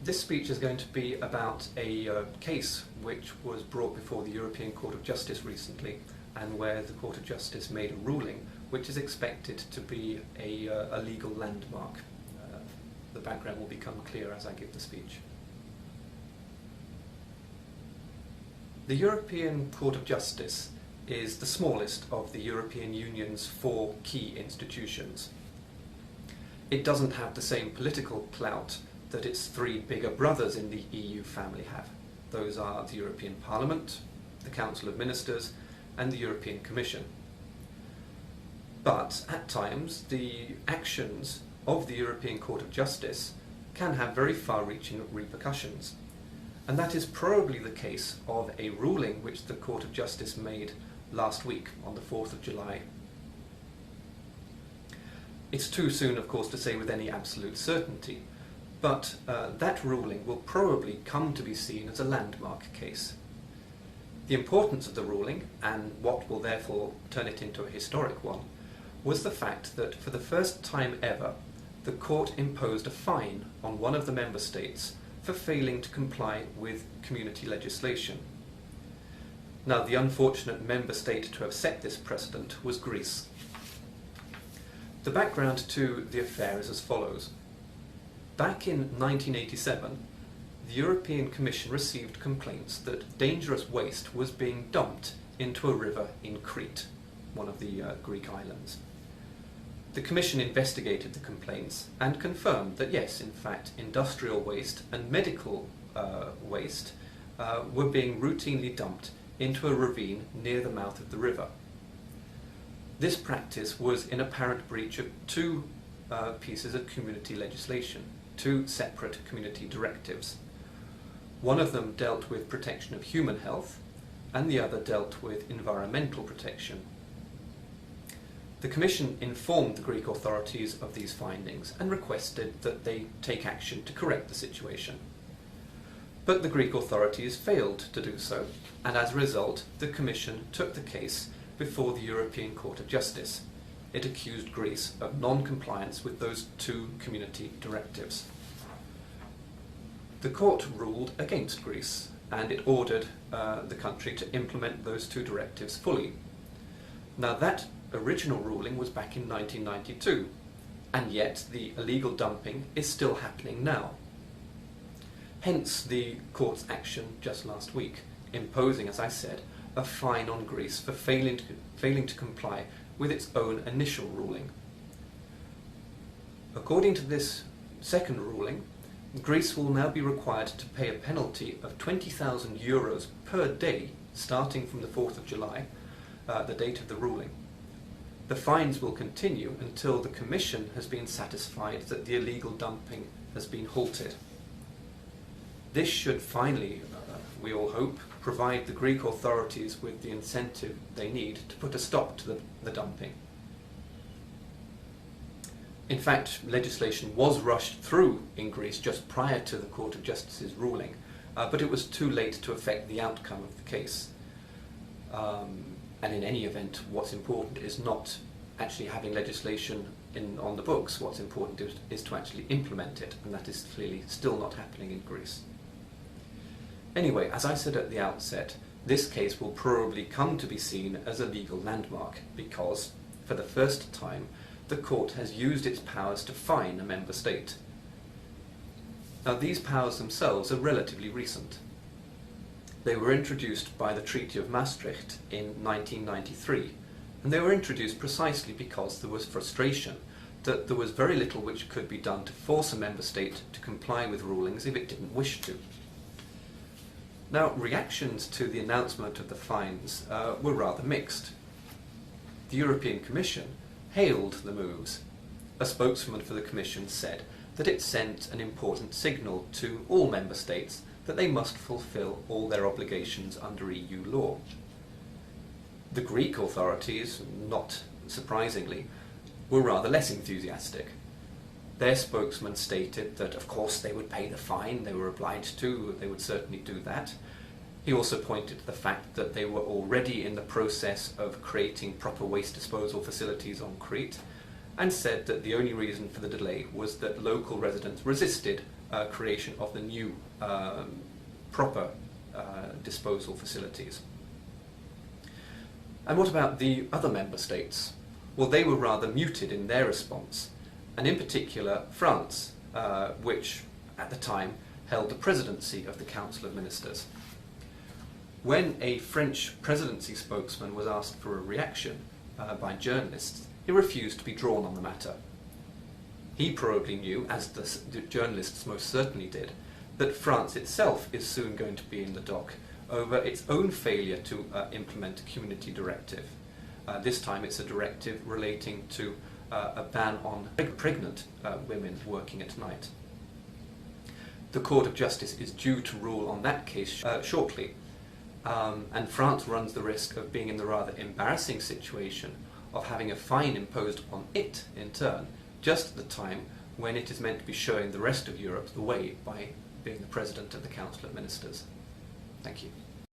This speech is going to be about a case which was brought before the European Court of Justice recently, and where the Court of Justice made a ruling which is expected to be a legal landmark. The background will become clear as I give the speech. The European Court of Justice is the smallest of the European Union's 4 key institutions. It doesn't have the same political clout that its 3 bigger brothers in the EU family have. Those are the European Parliament, the Council of Ministers, and the European Commission. But at times, the actions of the European Court of Justice can have very far-reaching repercussions. And that is probably the case of a ruling which the Court of Justice made last week on the 4th of July. It's too soon, of course, to say with any absolute certainty, but that ruling will probably come to be seen as a landmark case. The importance of the ruling, and what will therefore turn it into a historic one, was the fact that for the first time ever, the court imposed a fine on one of the member states for failing to comply with community legislation. Now, the unfortunate member state to have set this precedent was Greece. The background to the affair is as follows. Back in 1987, the European Commission received complaints that dangerous waste was being dumped into a river in Crete, one of the Greek islands. The Commission investigated the complaints and confirmed that yes, in fact, industrial waste and medical waste were being routinely dumped into a ravine near the mouth of the river. This practice was in apparent breach of 2 pieces of community legislation, 2 separate community directives. One of them dealt with protection of human health, and the other dealt with environmental protection. The Commission informed the Greek authorities of these findings and requested that they take action to correct the situation. But the Greek authorities failed to do so, and as a result, the Commission took the case before the European Court of Justice. It accused Greece of non-compliance with those 2 community directives. The court ruled against Greece, and it ordered the country to implement those 2 directives fully. Now, that original ruling was back in 1992, and yet the illegal dumping is still happening now. Hence the court's action just last week, imposing, as I said, a fine on Greece for failing to comply with its own initial ruling. According to this second ruling, Greece will now be required to pay a penalty of 20,000 euros per day, starting from the 4th of July, the date of the ruling. The fines will continue until the Commission has been satisfied that the illegal dumping has been halted. This should finally, we all hope, provide the Greek authorities with the incentive they need to put a stop to the dumping. In fact, legislation was rushed through in Greece just prior to the Court of Justice's ruling, but it was too late to affect the outcome of the case. And in any event, what's important is not actually having legislation on the books. What's important is to actually implement it, and that is clearly still not happening in Greece. Anyway, as I said at the outset, this case will probably come to be seen as a legal landmark because, for the first time, the court has used its powers to fine a member state. Now, these powers themselves are relatively recent. They were introduced by the Treaty of Maastricht in 1993, and they were introduced precisely because there was frustration that there was very little which could be done to force a member state to comply with rulings if it didn't wish to. Now, reactions to the announcement of the fines were rather mixed. The European Commission hailed the moves. A spokesman for the Commission said that it sent an important signal to all member states that they must fulfill all their obligations under EU law. The Greek authorities, not surprisingly, were rather less enthusiastic. Their spokesman stated that, of course, they would pay the fine, they were obliged to, they would certainly do that. He also pointed to the fact that they were already in the process of creating proper waste disposal facilities on Crete, and said that the only reason for the delay was that local residents resisted creation of the new proper disposal facilities. And what about the other member states? Well, they were rather muted in their response, and in particular France, which at the time held the presidency of the Council of Ministers. When a French presidency spokesman was asked for a reaction by journalists, he refused to be drawn on the matter. He probably knew, as the journalists most certainly did, that France itself is soon going to be in the dock over its own failure to implement a community directive. This time it's a directive relating to a ban on pregnant women working at night. The Court of Justice is due to rule on that case shortly, and France runs the risk of being in the rather embarrassing situation of having a fine imposed on it in turn, just at the time when it is meant to be showing the rest of Europe the way by being the President of the Council of Ministers. Thank you.